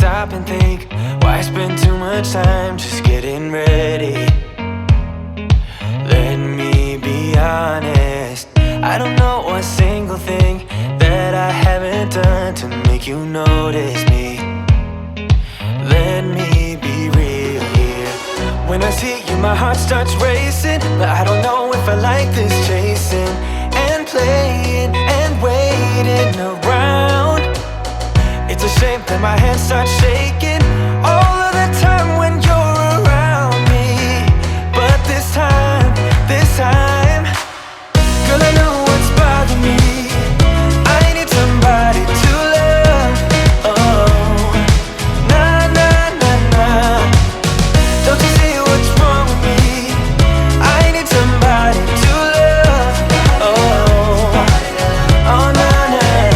stop and think, why spend too much time just getting ready? Let me be honest, I don't know a single thing that I haven't done to make you notice me. Let me be real here. When I see you, my heart starts racing, but I don't know if I like this chasing and playing and waiting around. It's a shame that my hands start shaking all of the time when you're around me. But this time, girl, I know what's bothering me. I need somebody to love. Oh, nah, nah, nah, nah. Don't you see what's wrong with me? I need somebody to love. Oh, oh, nah, nah.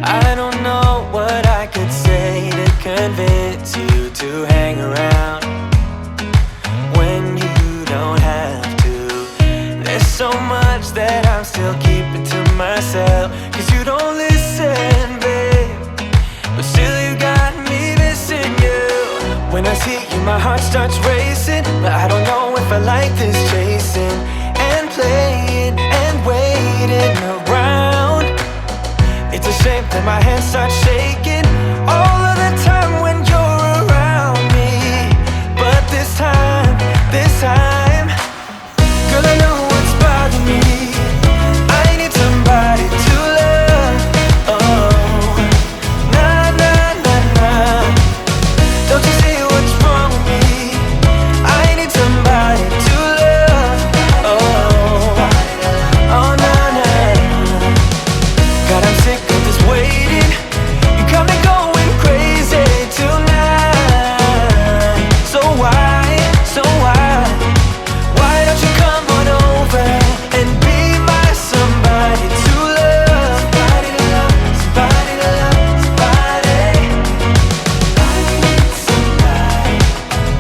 I don't know what I could say to convince you to hang around when you don't have to. There's so much that I'm still keeping to myself, 'cause you don't listen, babe. But still you got me missing you. When I see you, my heart starts racing, but I don't know if I like this chasing and playing and waiting around. It's a shame that my hands start shaking all of the time when you're around me. But this time, girl, I know what's bothering me. I need somebody to love. Oh, nah, nah, nah, nah. Don't you see what's wrong with me? I need somebody to love. Oh, oh, nah, nah. God, I'm sick of this waiting. You got me going crazy tonight. So why don't you come on over and be my somebody to love? Somebody to love, somebody to love, somebody. I need somebody,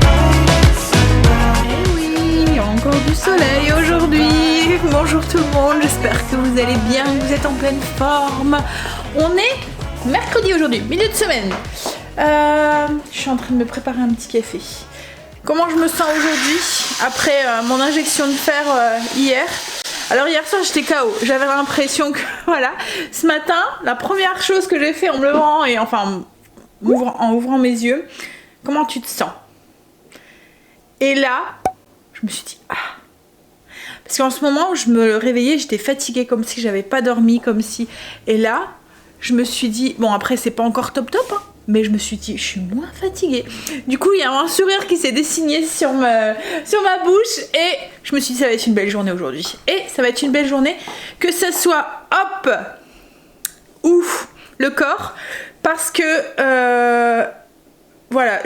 I need somebody. Eh oui, il y a encore du soleil aujourd'hui. Bonjour tout le monde, j'espère que vous allez bien, que vous êtes en pleine forme. On est mercredi aujourd'hui, milieu de semaine. Je suis en train de me préparer un petit café. Comment je me sens aujourd'hui après mon injection de fer hier? Alors hier soir j'étais KO, j'avais l'impression que voilà, ce matin la première chose que j'ai fait en me levant et enfin en ouvrant mes yeux, comment tu te sens? Et là je me suis dit ah, parce qu'en ce moment où je me réveillais j'étais fatiguée comme si j'avais pas dormi, comme si, et là je me suis dit bon après c'est pas encore top hein, mais je me suis dit, je suis moins fatiguée. Du coup, il y a un sourire qui s'est dessiné sur ma bouche et je me suis dit, ça va être une belle journée aujourd'hui. Et ça va être une belle journée, que ce soit, hop, ouf, le corps, parce que, voilà,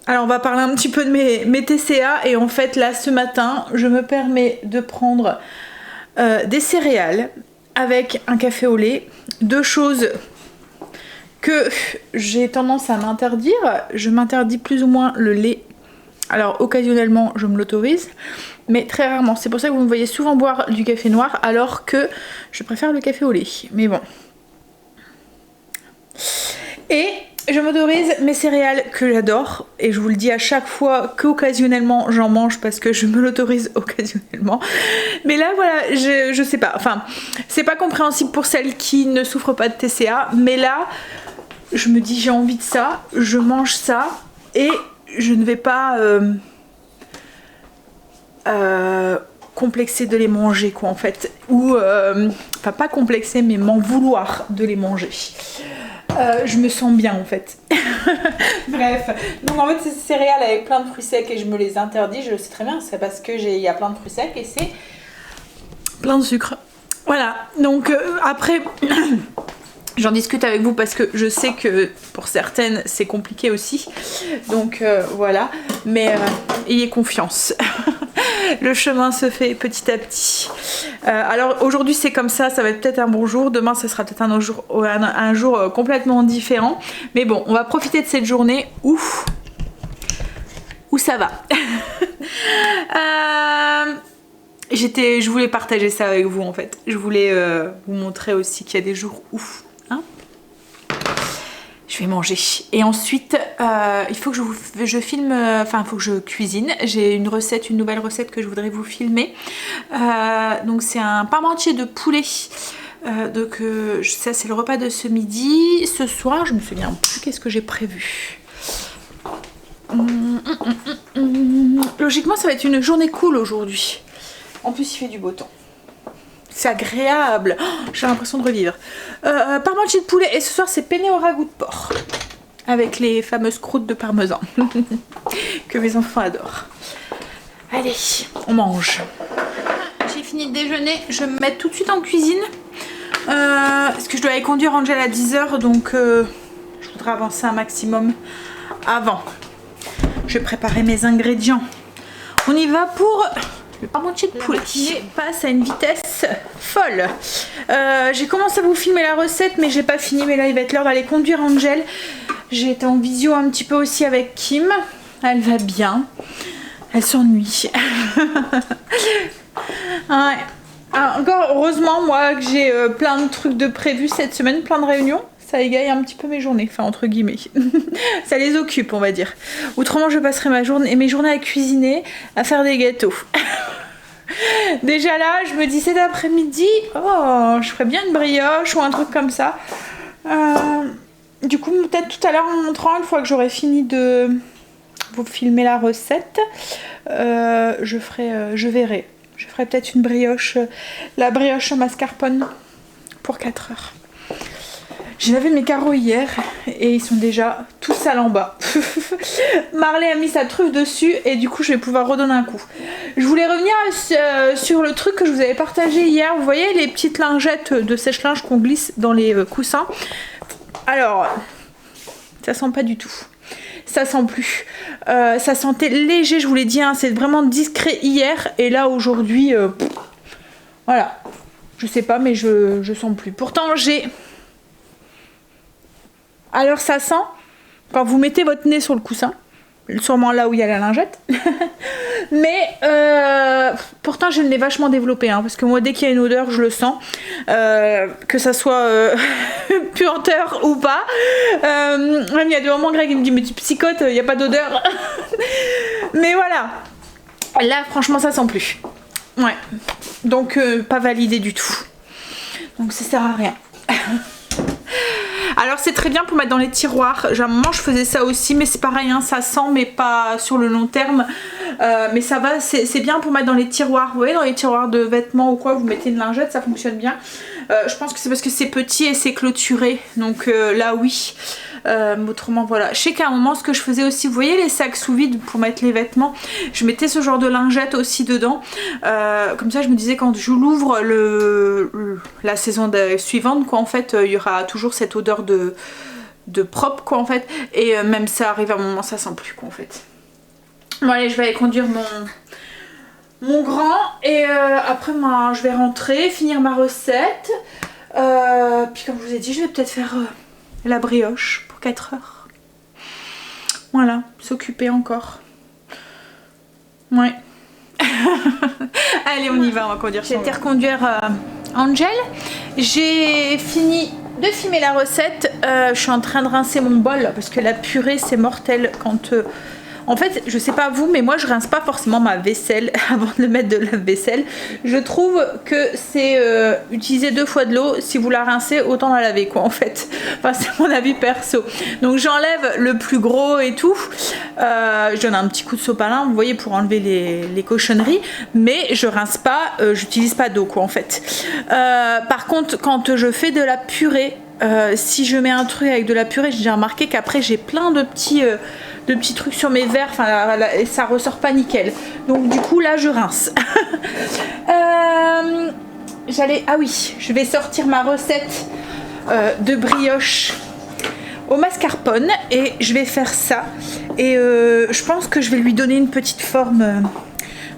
alors, on va parler un petit peu de mes TCA et en fait, là, ce matin, je me permets de prendre des céréales avec un café au lait, deux choses que j'ai tendance à m'interdire. Je m'interdis plus ou moins le lait. Alors occasionnellement je me l'autorise, mais très rarement. C'est pour ça que vous me voyez souvent boire du café noir alors que je préfère le café au lait. Mais bon. Et je m'autorise mes céréales que j'adore. Et je vous le dis à chaque fois qu'occasionnellement j'en mange parce que je me l'autorise occasionnellement. Mais là voilà, je sais pas. Enfin, c'est pas compréhensible pour celles qui ne souffrent pas de TCA. Mais là, je me dis j'ai envie de ça, je mange ça et je ne vais pas complexer de les manger quoi en fait. Ou enfin pas complexer mais m'en vouloir de les manger. Je me sens bien en fait. Bref, donc en fait c'est céréales avec plein de fruits secs et je me les interdis, je le sais très bien, c'est parce que il y a plein de fruits secs et c'est plein de sucre. Voilà, donc après j'en discute avec vous parce que je sais que pour certaines c'est compliqué aussi. Donc voilà, mais ayez confiance. Le chemin se fait petit à petit. Alors aujourd'hui c'est comme ça va être peut-être un bon jour. Demain ça sera peut-être un jour complètement différent. Mais bon, on va profiter de cette journée où ça va. Je voulais partager ça avec vous en fait. Je voulais vous montrer aussi qu'il y a des jours ouf. Hein, je vais manger. Et ensuite, il faut que je filme, enfin, il faut que je cuisine. J'ai une nouvelle recette que je voudrais vous filmer. Donc, c'est un parmentier de poulet. Donc, ça, c'est le repas de ce midi. Ce soir, je me souviens plus qu'est-ce que j'ai prévu. Logiquement, ça va être une journée cool aujourd'hui. En plus, il fait du beau temps. C'est agréable. Oh, j'ai l'impression de revivre. Parmentier de poulet. Et ce soir, c'est penne au ragoût de porc. Avec les fameuses croûtes de parmesan. Que mes enfants adorent. Allez, on mange. J'ai fini de déjeuner. Je vais me mettre tout de suite en cuisine. Parce que je dois aller conduire Angel à 10h. Donc, je voudrais avancer un maximum avant. Je vais préparer mes ingrédients. On y va pour... le parmentier de poulet passe à une vitesse folle. J'ai commencé à vous filmer la recette, mais j'ai pas fini. Mais là, il va être l'heure d'aller conduire Angel. J'ai été en visio un petit peu aussi avec Kim. Elle va bien. Elle s'ennuie. Ouais. Encore heureusement, moi, que j'ai plein de trucs de prévus cette semaine, plein de réunions. Ça égaye un petit peu mes journées, enfin entre guillemets. Ça les occupe, on va dire. Autrement, je passerai mes journées à cuisiner, à faire des gâteaux. Déjà là, je me dis cet après-midi, oh, je ferais bien une brioche ou un truc comme ça. Du coup, peut-être tout à l'heure en montrant, une fois que j'aurai fini de vous filmer la recette, je verrai. Je ferai peut-être une brioche, la brioche au mascarpone pour 4 heures. J'ai lavé mes carreaux hier et ils sont déjà tout sales en bas. Marley a mis sa truffe dessus et du coup je vais pouvoir redonner un coup. Je voulais revenir sur le truc que je vous avais partagé hier. Vous voyez les petites lingettes de sèche-linge qu'on glisse dans les coussins. Alors, ça sent pas du tout. Ça sent plus. Ça sentait léger, je vous l'ai dit, hein, c'est vraiment discret hier. Et là aujourd'hui, voilà. Je sais pas mais je sens plus. Pourtant j'ai... Alors ça sent, quand vous mettez votre nez sur le coussin, sûrement là où il y a la lingette, mais pourtant j'ai le nez vachement développé, hein, parce que moi dès qu'il y a une odeur je le sens, que ça soit puanteur ou pas. Même il y a des moments Greg il me dit mais tu psychotes, il n'y a pas d'odeur. Mais voilà, là franchement ça sent plus. Ouais, donc pas validé du tout, donc ça sert à rien. Alors c'est très bien pour mettre dans les tiroirs. À un moment je faisais ça aussi, mais c'est pareil, hein, ça sent mais pas sur le long terme. Mais ça va, c'est bien pour mettre dans les tiroirs. Vous voyez, dans les tiroirs de vêtements ou quoi, vous mettez une lingette, ça fonctionne bien. Je pense que c'est parce que c'est petit et c'est clôturé. Donc là oui. Autrement voilà. Je sais qu'à un moment ce que je faisais aussi, vous voyez les sacs sous vide pour mettre les vêtements, je mettais ce genre de lingette aussi dedans. Comme ça je me disais quand je l'ouvre la saison suivante quoi, en fait il y aura toujours cette odeur de propre quoi en fait. Et même ça arrive à un moment ça sent plus quoi en fait. Bon allez, je vais aller conduire mon grand et après moi je vais rentrer, finir ma recette. Puis comme je vous ai dit je vais peut-être faire la brioche pour 4 heures. Voilà, s'occuper encore. Ouais. Allez, on y va, on va conduire. J'ai été reconduire Angel. J'ai fini de filmer la recette. Je suis en train de rincer mon bol parce que la purée c'est mortel quand... En fait, je sais pas vous, mais moi je rince pas forcément ma vaisselle avant de le mettre de la vaisselle. Je trouve que c'est utiliser 2 fois de l'eau. Si vous la rincez, autant la laver quoi en fait. Enfin, c'est mon avis perso. Donc j'enlève le plus gros et tout. Je donne un petit coup de sopalin, vous voyez, pour enlever les cochonneries. Mais je rince pas, j'utilise pas d'eau quoi en fait. Par contre, quand je fais de la purée, si je mets un truc avec de la purée, j'ai déjà remarqué qu'après j'ai plein de petits trucs sur mes verres, enfin et ça ressort pas nickel. Donc du coup là je rince. Ah oui, je vais sortir ma recette de brioche au mascarpone et je vais faire ça. Et je pense que je vais lui donner une petite forme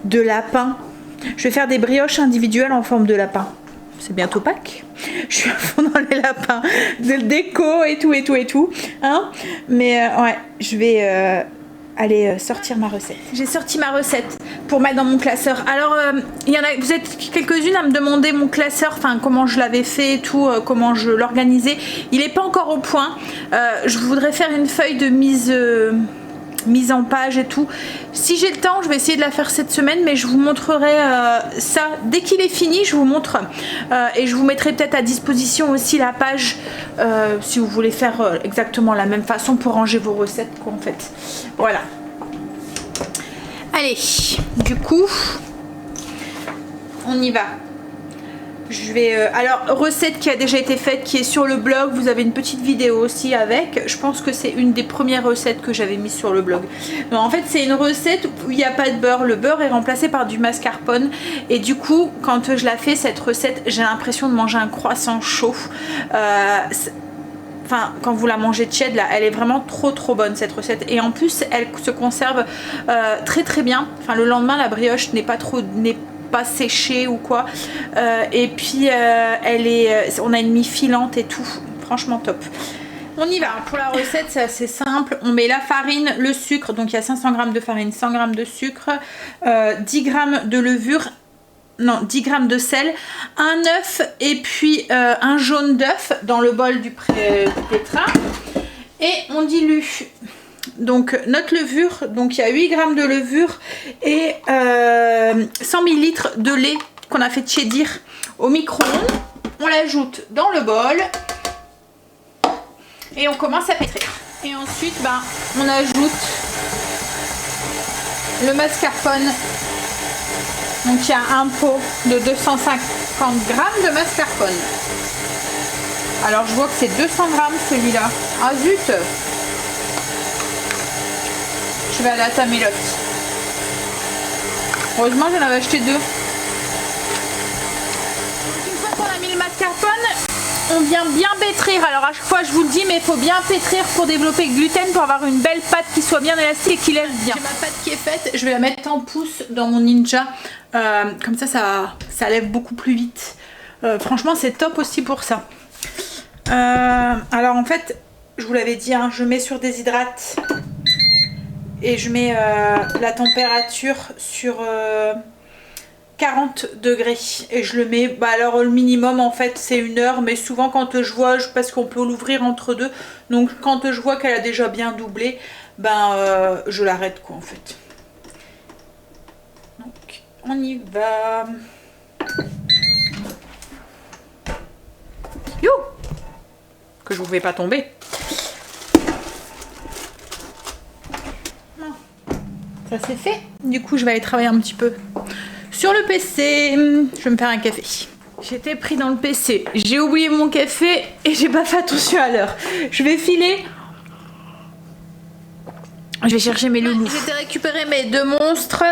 de lapin. Je vais faire des brioches individuelles en forme de lapin. C'est bientôt Pâques. Je suis à fond dans les lapins de déco et tout. Hein, mais ouais, je vais aller sortir ma recette. J'ai sorti ma recette pour mettre dans mon classeur. Alors, il y en a, vous êtes quelques-unes à me demander mon classeur, enfin comment je l'avais fait et tout, comment je l'organisais. Il n'est pas encore au point. Je voudrais faire une feuille de mise en page et tout. Si j'ai le temps, je vais essayer de la faire cette semaine, mais je vous montrerai ça dès qu'il est fini. Je vous montre et je vous mettrai peut-être à disposition aussi la page si vous voulez faire exactement la même façon pour ranger vos recettes quoi, en fait. Voilà. Allez, du coup, on y va. Je vais alors recette qui a déjà été faite, qui est sur le blog. Vous avez une petite vidéo aussi avec. Je pense que c'est une des premières recettes que j'avais mis sur le blog. Non, en fait c'est une recette où il n'y a pas de beurre. Le beurre est remplacé par du mascarpone. Et du coup quand je la fais cette recette, j'ai l'impression de manger un croissant chaud. Enfin, quand vous la mangez tiède là, elle est vraiment trop bonne cette recette. Et en plus elle se conserve très bien. Enfin le lendemain la brioche n'est pas séchée ou quoi, et puis on a une mie filante et tout, franchement top. On y va. Pour la recette c'est assez simple, on met la farine, le sucre, donc il y a 500 g de farine, 100 g de sucre, 10 g de levure, non 10 g de sel, un œuf et puis un jaune d'œuf dans le bol du pétrin, et on dilue donc notre levure. Donc il y a 8 g de levure et 100 ml de lait qu'on a fait tiédir au micro-ondes. On l'ajoute dans le bol et on commence à pétrir. Et ensuite on ajoute le mascarpone. Donc il y a un pot de 250 g de mascarpone. Alors je vois que c'est 200 g celui-là. Ah zut! Je vais aller à Tamelote. Heureusement j'en avais acheté 2. Une fois qu'on a mis le mascarpone, on vient bien pétrir. Alors à chaque fois je vous le dis, mais il faut bien pétrir pour développer le gluten, pour avoir une belle pâte qui soit bien élastique et qui lève bien. J'ai ma pâte qui est faite, je vais la mettre en pouce dans mon Ninja. Comme ça lève beaucoup plus vite. Franchement c'est top aussi pour ça. Alors en fait, je vous l'avais dit, hein, je mets sur déshydrate. Et je mets la température sur 40 degrés. Et je le mets, alors le minimum en fait c'est 1 heure. Mais souvent quand je vois, parce qu'on peut l'ouvrir entre deux. Donc quand je vois qu'elle a déjà bien doublé, je l'arrête quoi en fait. Donc on y va. You! Que je ne pouvais pas tomber. Ça c'est fait. Du coup je vais aller travailler un petit peu sur le PC. Je vais me faire un café. J'étais pris dans le PC, j'ai oublié mon café et j'ai pas fait attention à l'heure. Je vais filer. Je vais chercher mes loulous. J'étais récupérer mes 2 monstres.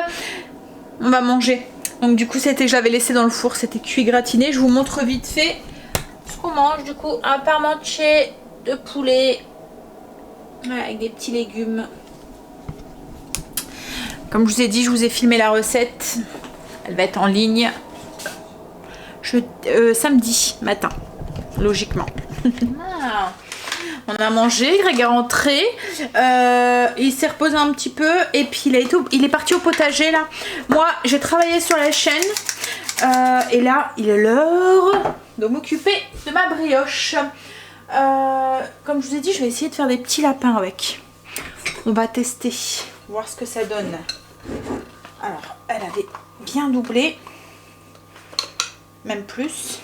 On va manger. Donc du coup je l'avais laissé dans le four, c'était cuit gratiné. Je vous montre vite fait ce qu'on mange. Du coup un parmentier de poulet avec des petits légumes. Comme je vous ai dit, je vous ai filmé la recette. Elle va être en ligne samedi matin, logiquement. On a mangé, Greg est rentré. Il s'est reposé un petit peu. Et puis il est parti au potager là. Moi, j'ai travaillé sur la chaîne. Et là, il est l'heure de m'occuper de ma brioche. Comme je vous ai dit, je vais essayer de faire des petits lapins avec. On va tester. Voir ce que ça donne. Alors elle avait bien doublé, même plus.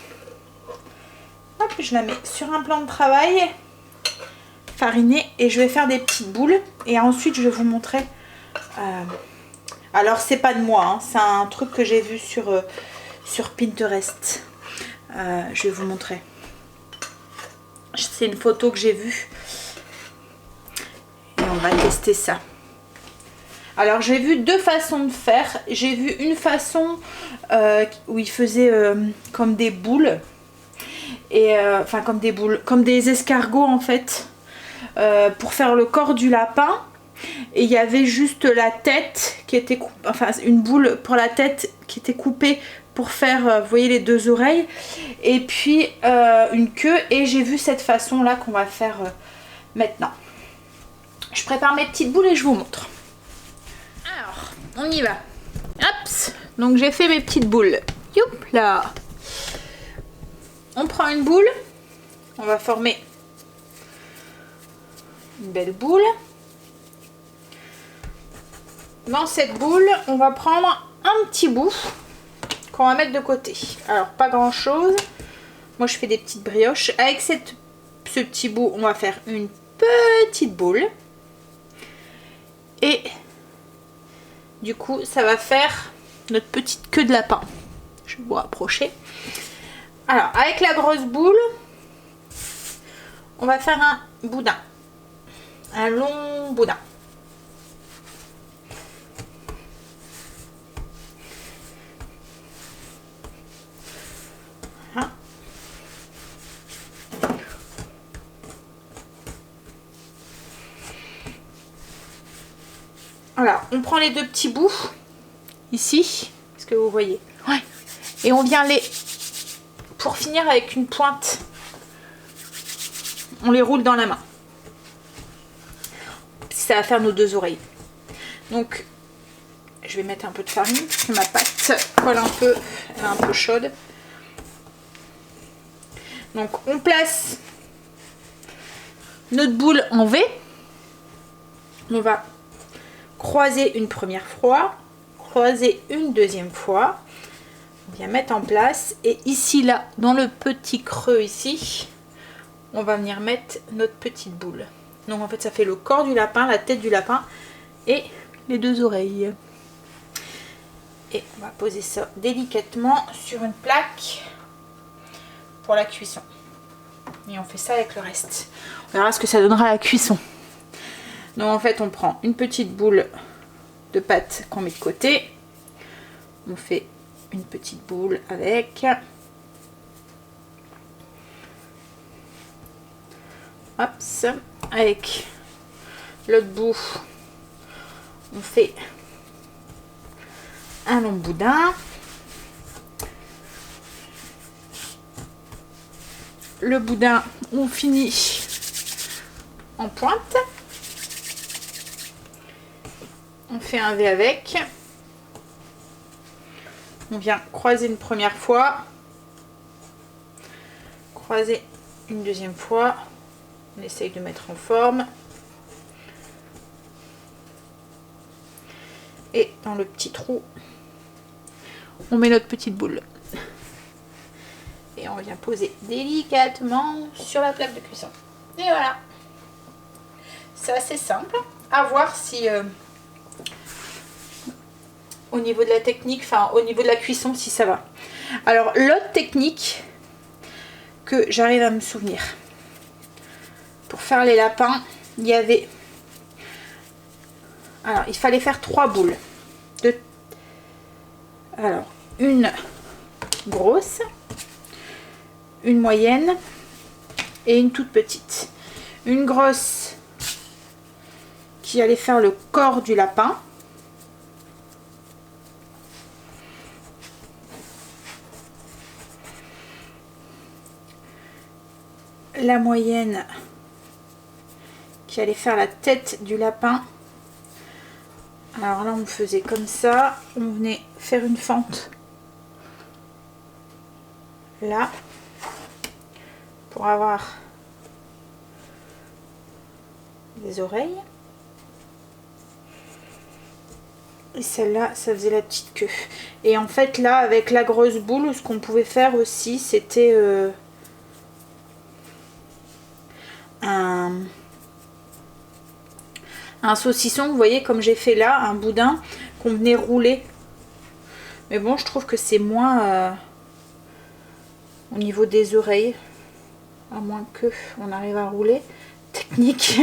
Hop, je la mets sur un plan de travail fariné et je vais faire des petites boules et ensuite je vais vous montrer. Alors c'est pas de moi, hein, c'est un truc que j'ai vu sur Pinterest. Je vais vous montrer. C'est une photo que j'ai vue et on va tester ça. Alors j'ai vu 2 façons de faire. J'ai vu une façon où il faisait comme des boules. Et enfin comme des boules, comme des escargots en fait. Pour faire le corps du lapin. Et il y avait juste la tête qui était coupée. Enfin une boule pour la tête qui était coupée pour faire, vous voyez les 2 oreilles. Et puis une queue. Et j'ai vu cette façon là qu'on va faire maintenant. Je prépare mes petites boules et je vous montre. on y va. Hop, donc j'ai fait mes petites boules. Youp là. On prend une boule. On va former une belle boule. Dans cette boule, on va prendre un petit bout qu'on va mettre de côté. Alors, pas grand chose. Moi, je fais des petites brioches. Avec ce petit bout, on va faire une petite boule. Et du coup, ça va faire notre petite queue de lapin. Je vais vous rapprocher. Alors, avec la grosse boule, on va faire un boudin. Un long boudin. Voilà. Alors, on prend les deux petits bouts, ici, est-ce que vous voyez? Ouais. Et on vient les... Pour finir avec une pointe, on les roule dans la main. Ça va faire nos deux oreilles. Donc, je vais mettre un peu de farine, parce que ma pâte colle un peu, elle est un peu chaude. Donc, on place notre boule en V. On va croiser une première fois, croiser une deuxième fois. On vient mettre en place. Et ici, là, dans le petit creux ici, on va venir mettre notre petite boule. Donc en fait ça fait le corps du lapin, la tête du lapin et les deux oreilles. Et on va poser ça délicatement sur une plaque pour la cuisson. Et on fait ça avec le reste. On verra ce que ça donnera à la cuisson. Donc en fait on prend une petite boule de pâte qu'on met de côté. On fait une petite boule avec... Hop, avec l'autre bout, on fait un long boudin. Le boudin, on finit en pointe. On fait un V avec. On vient croiser une première fois. Croiser une deuxième fois. On essaye de mettre en forme. Et dans le petit trou, on met notre petite boule. Et on vient poser délicatement sur la plaque de cuisson. Et voilà. C'est assez simple. À voir si au niveau de la technique, enfin au niveau de la cuisson, si ça va. Alors l'autre technique que j'arrive à me souvenir. Pour faire les lapins, il y avait... Alors, il fallait faire 3 boules. Alors, une grosse, une moyenne et une toute petite. Une grosse qui allait faire le corps du lapin. La moyenne qui allait faire la tête du lapin. Alors là on faisait comme ça, on venait faire une fente là pour avoir des oreilles. Et celle-là, ça faisait la petite queue. Et en fait là avec la grosse boule, ce qu'on pouvait faire aussi c'était un saucisson, vous voyez comme j'ai fait là, un boudin qu'on venait rouler. Mais bon, je trouve que c'est moins au niveau des oreilles, à moins que on arrive à rouler. Technique.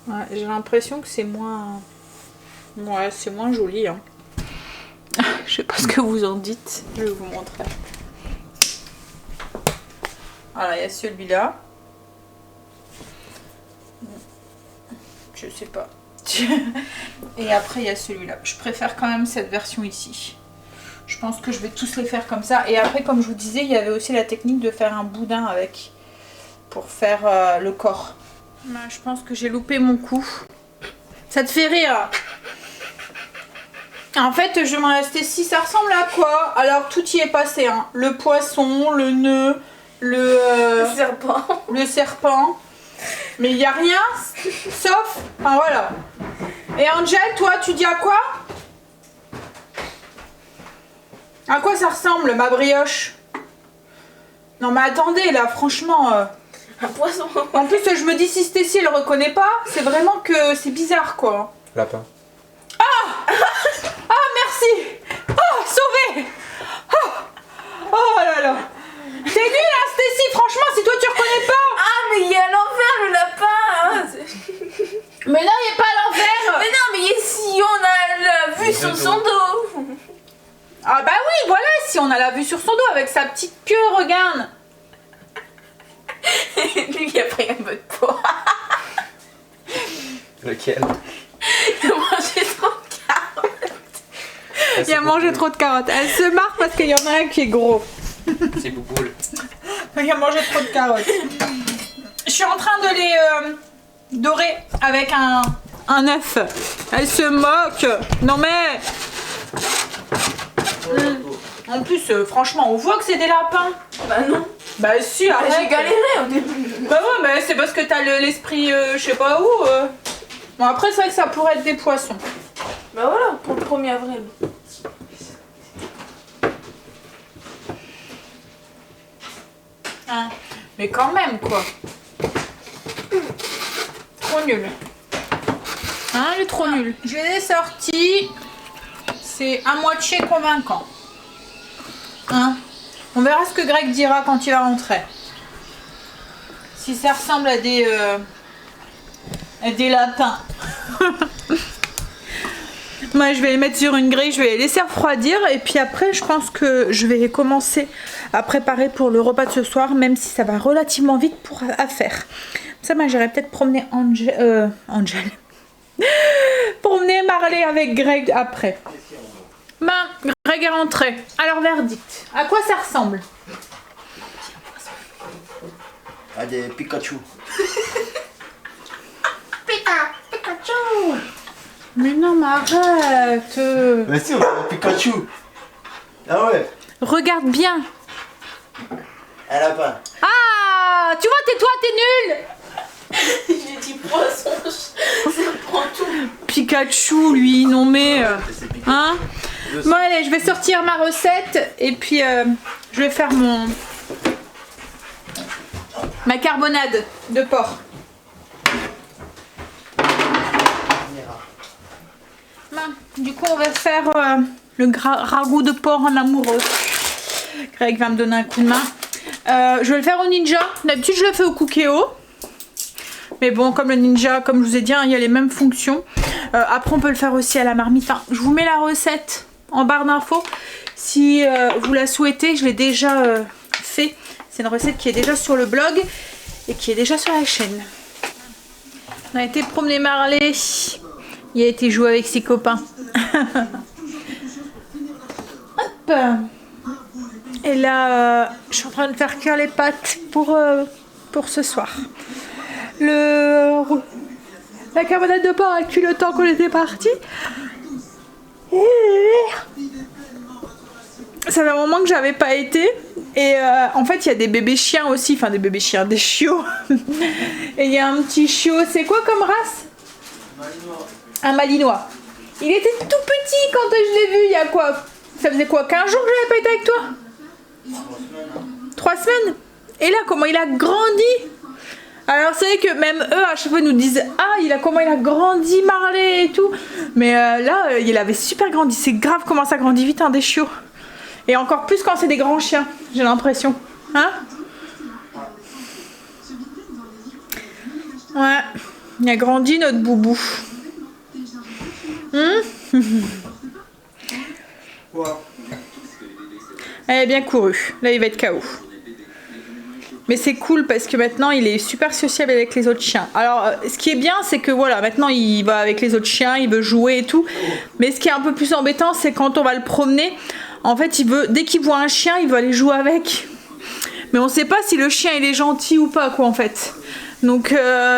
Ouais, j'ai l'impression que c'est moins... Ouais, c'est moins joli. Hein. Je sais pas ce que vous en dites. Je vais vous montrer. Voilà, il y a celui-là. Je sais pas. Et après, il y a celui-là. Je préfère quand même cette version ici. Je pense que je vais tous les faire comme ça. Et après, comme je vous disais, il y avait aussi la technique de faire un boudin avec. Pour faire le corps. Je pense que j'ai loupé mon coup. Ça te fait rire? En fait, je m'en restais 6. Ça ressemble à quoi? Alors, tout y est passé. Hein. Le poisson, le nœud, le serpent. Le serpent. Mais il n'y a rien, sauf... Enfin, voilà. Et Angel, toi, tu dis à quoi? À quoi ça ressemble, ma brioche? Non, mais attendez, là, franchement... Un poisson. En plus, je me dis, si Stécie, elle reconnaît pas, c'est vraiment que c'est bizarre, quoi. Lapin. Ah, merci. Oh, sauvé. Oh là là. T'es nulle, hein, Stécie, franchement, si toi, tu reconnais pas. Ah, mais il est à l'envers, le lapin. Hein. Mais non, il est pas à l'envers. Mais non, mais ici, on a la vue sur son dos. Ah bah oui, voilà, si on a la vue sur son dos avec sa petite queue, regarde. Lui, il a pris un peu de poids. Lequel? Il a mangé trop de carottes. Il a mangé trop de carottes. Elle se marre parce qu'il y en a un qui est gros. C'est Bouboule. Il a mangé trop de carottes. Je suis en train de les dorer avec un œuf. Elle se moque. Non mais... En plus, franchement, on voit que c'est des lapins. Bah non. Bah si, arrête. J'ai galéré au début. Bah ouais, mais c'est parce que t'as l'esprit, je sais pas où. Bon, après, c'est vrai que ça pourrait être des poissons. Bah voilà, pour le 1er avril. Hein. Mais quand même, quoi. Trop nul. Hein, elle est trop nulle. Je les ai sortis. C'est à moitié convaincant. Hein? On verra ce que Greg dira quand il va rentrer. Si ça ressemble à des lapins. Moi, je vais les mettre sur une grille, je vais les laisser refroidir. Et puis après, je pense que je vais commencer à préparer pour le repas de ce soir, même si ça va relativement vite à faire. Ça, moi, j'irai peut-être promener Angel. Promener Marley avec Greg après. Ben, Greg est rentré. Alors, verdict. À quoi ça ressemble? À des Pikachu. Pikachu. Mais non, mais arrête. Mais si, on a un Pikachu. Ah ouais. Regarde bien. Elle a pas. Ah, tu vois, toi, t'es nul. J'ai dit poisson, ça prend tout. Pikachu, lui, non mais... hein? Bon, allez, je vais sortir ma recette et puis je vais faire ma carbonade de porc. Bon, du coup, on va faire le ragoût de porc en amoureux. Greg va me donner un coup de main. Je vais le faire au ninja. D'habitude, je le fais au Cookéo. Mais bon, comme le ninja, comme je vous ai dit, hein, il y a les mêmes fonctions. Après, on peut le faire aussi à la marmite. Enfin, je vous mets la recette en barre d'infos. Si vous la souhaitez, je l'ai déjà fait. C'est une recette qui est déjà sur le blog et qui est déjà sur la chaîne. On a été promener Marley. Il a été jouer avec ses copains. Hop. Et là, je suis en train de faire cuire les pâtes pour ce soir. La carbonade de porc a cuit le temps qu'on était parti. Ça fait un moment que j'avais pas été. Et en fait, il y a des bébés chiens aussi. Enfin, des bébés chiens, des chiots. Et il y a un petit chiot. C'est quoi comme race? Un malinois. Il était tout petit quand je l'ai vu. Il y a quoi? Ça faisait quoi? 15 jours que j'avais pas été avec toi? 3 semaines. Et là, comment il a grandi? Alors c'est vrai que même eux à chaque fois nous disent ah comment il a grandi Marley et tout, mais là il avait super grandi. C'est grave comment ça grandit vite, hein, des chiots, et encore plus quand c'est des grands chiens, j'ai l'impression, hein. Ouais, il a grandi notre boubou. Elle est bien courue, là il va être KO. Mais c'est cool parce que maintenant il est super sociable avec les autres chiens. Alors ce qui est bien, c'est que voilà, maintenant il va avec les autres chiens, il veut jouer et tout. Mais ce qui est un peu plus embêtant, c'est quand on va le promener, en fait dès qu'il voit un chien, il veut aller jouer avec. Mais on sait pas si le chien il est gentil ou pas, quoi, en fait. Donc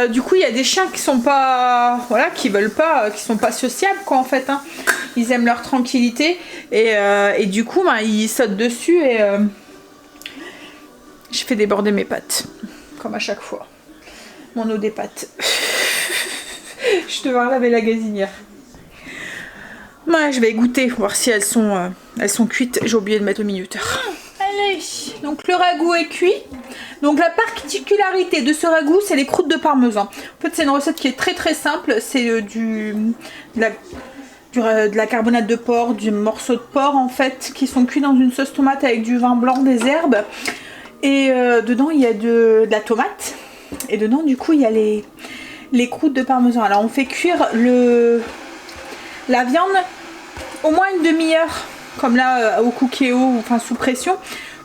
du coup il y a des chiens qui sont pas, voilà, qui veulent pas, qui sont pas sociables quoi en fait. Hein. Ils aiment leur tranquillité et du coup ben, ils sautent dessus et je fais déborder mes pattes comme à chaque fois. Mon eau des pattes. Je devrais laver la gazinière. Ouais, je vais goûter, voir si elles sont cuites. J'ai oublié de mettre le minuteur. Allez, donc le ragoût est cuit. Donc la particularité de ce ragoût, c'est les croûtes de parmesan. En fait, c'est une recette qui est très très simple. C'est de la carbonate de porc, du morceau de porc en fait, qui sont cuits dans une sauce tomate avec du vin blanc, des herbes. Et dedans, il y a de la tomate. Et dedans, du coup, il y a les croûtes de parmesan. Alors, on fait cuire la viande au moins une demi-heure, comme là au cookéo, enfin sous pression,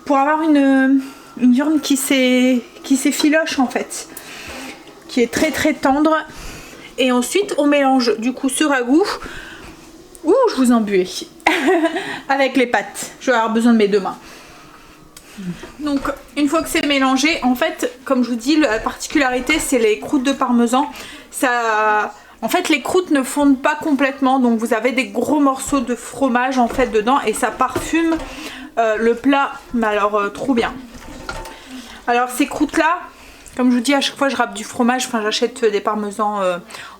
pour avoir une viande qui s'effiloche en fait, qui est très très tendre. Et ensuite, on mélange du coup ce ragoût. Ouh, je vous embuais avec les pâtes. Je vais avoir besoin de mes 2 mains. Donc une fois que c'est mélangé, en fait comme je vous dis, la particularité c'est les croûtes de parmesan. En fait les croûtes ne fondent pas complètement, donc vous avez des gros morceaux de fromage en fait dedans et ça parfume le plat, mais alors trop bien. Alors ces croûtes là, comme je vous dis, à chaque fois je râpe du fromage, enfin j'achète des parmesans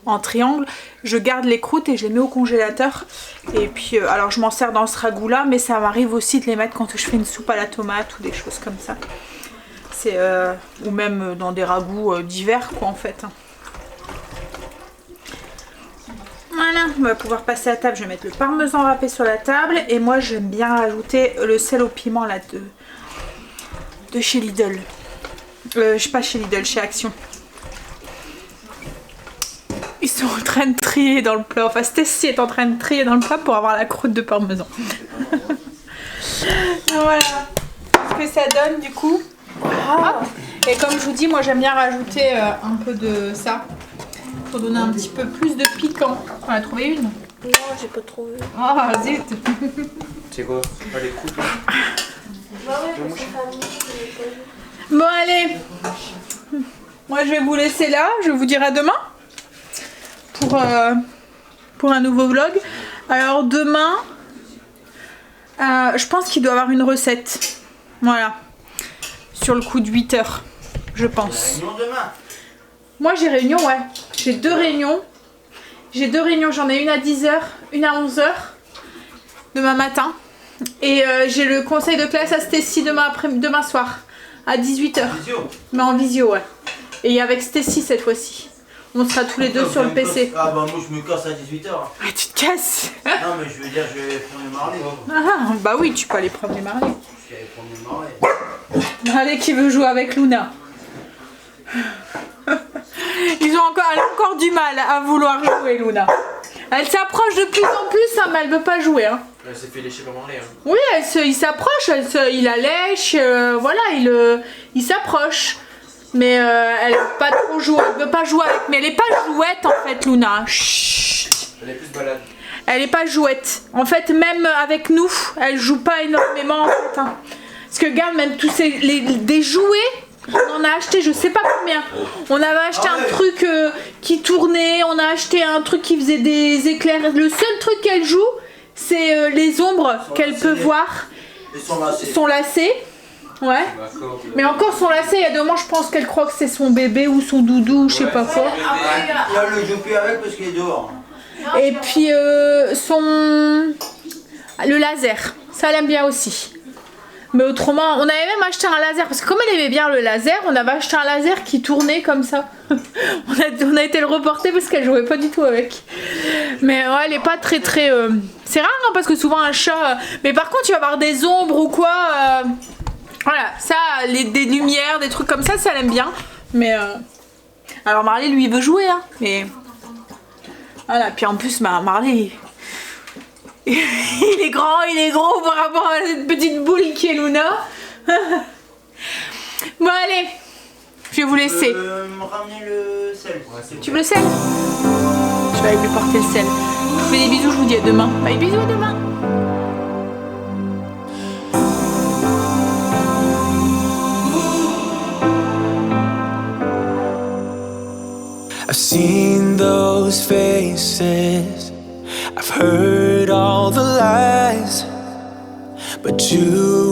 en triangle, je garde les croûtes et je les mets au congélateur. Et puis alors je m'en sers dans ce ragoût là, mais ça m'arrive aussi de les mettre quand je fais une soupe à la tomate ou des choses comme ça. C'est ou même dans des ragoûts divers quoi en fait. Voilà, on va pouvoir passer à table. Je vais mettre le parmesan râpé sur la table et moi j'aime bien rajouter le sel au piment là de chez Lidl. Je sais pas, chez Lidl, chez Action. Ils sont en train de trier dans le plat. Enfin, Stacy est en train de trier dans le plat pour avoir la croûte de parmesan. Voilà ce que ça donne du coup. Hop. Et comme je vous dis, moi j'aime bien rajouter un peu de ça pour donner un petit peu plus de piquant. On a trouvé une? Non, j'ai pas trouvé. Ah, zut. C'est quoi? Les croûtes. Bah ouais, parce que famille, j'ai pas vu. Bon allez, moi je vais vous laisser là, je vous dirai à demain pour un nouveau vlog. Alors demain, je pense qu'il doit y avoir une recette, voilà, sur le coup de 8 h, je pense. Réunion demain. Moi j'ai réunion, ouais, j'ai 2 réunions, j'en ai une à 10 h, une à 11 h, demain matin, et j'ai le conseil de classe à Stacy demain soir. À 18 h. Mais en visio, ouais. Et avec Stacy cette fois-ci. On sera tous les deux sur le PC. Ah bah moi je me casse à 18 h. Ah, tu te casses. Non mais je veux dire, je vais prendre les marlés. Ah, bah oui, tu peux aller prendre les marlés. Je vais prendre les marlés. Allez, qui veut jouer avec Luna? Elle a encore du mal à vouloir jouer, Luna. Elle s'approche de plus en plus, hein, mais elle veut pas jouer. Hein. Elle s'est fait lécher par marlé. Hein. Oui, il s'approche, il la lèche, voilà, il s'approche. Mais elle veut pas trop jouer, elle veut pas jouer avec. Mais elle est pas jouette en fait, Luna. Chut. Elle est plus balade. Elle est pas jouette. En fait, même avec nous, elle joue pas énormément en fait. Hein. Parce que regarde, même tous des jouets. On en a acheté je sais pas combien. On avait acheté un truc qui tournait, on a acheté un truc qui faisait des éclairs. Le seul truc qu'elle joue, c'est les ombres qu'elle peut voir. Son lacet. Ouais. Mais encore son lacet, il y a des moments je pense qu'elle croit que c'est son bébé ou son doudou, je sais pas quoi. Il y a le joue plus avec parce qu'il est dehors. Et puis le laser, ça elle aime bien aussi. Mais autrement, on avait même acheté un laser, parce que comme elle aimait bien le laser, on avait acheté un laser qui tournait comme ça. on a été le reporter parce qu'elle jouait pas du tout avec. Mais ouais, elle est pas très... C'est rare, hein, parce que souvent un chat... Mais par contre, tu vas avoir des ombres ou quoi... Voilà, ça, des lumières, des trucs comme ça elle aime bien. Mais... Alors Marley, lui, il veut jouer, hein. Mais... Voilà, puis en plus, Marley... il est gros par rapport à cette petite boule qui est Luna. Bon allez, je vais vous laisser. Me ramener le sel. Ouais, tu veux le sel? Je vais aller lui porter le sel. Je vous fais des bisous, je vous dis à demain. Bye, bisous, à demain. I've seen those faces, I've heard all the lies, but you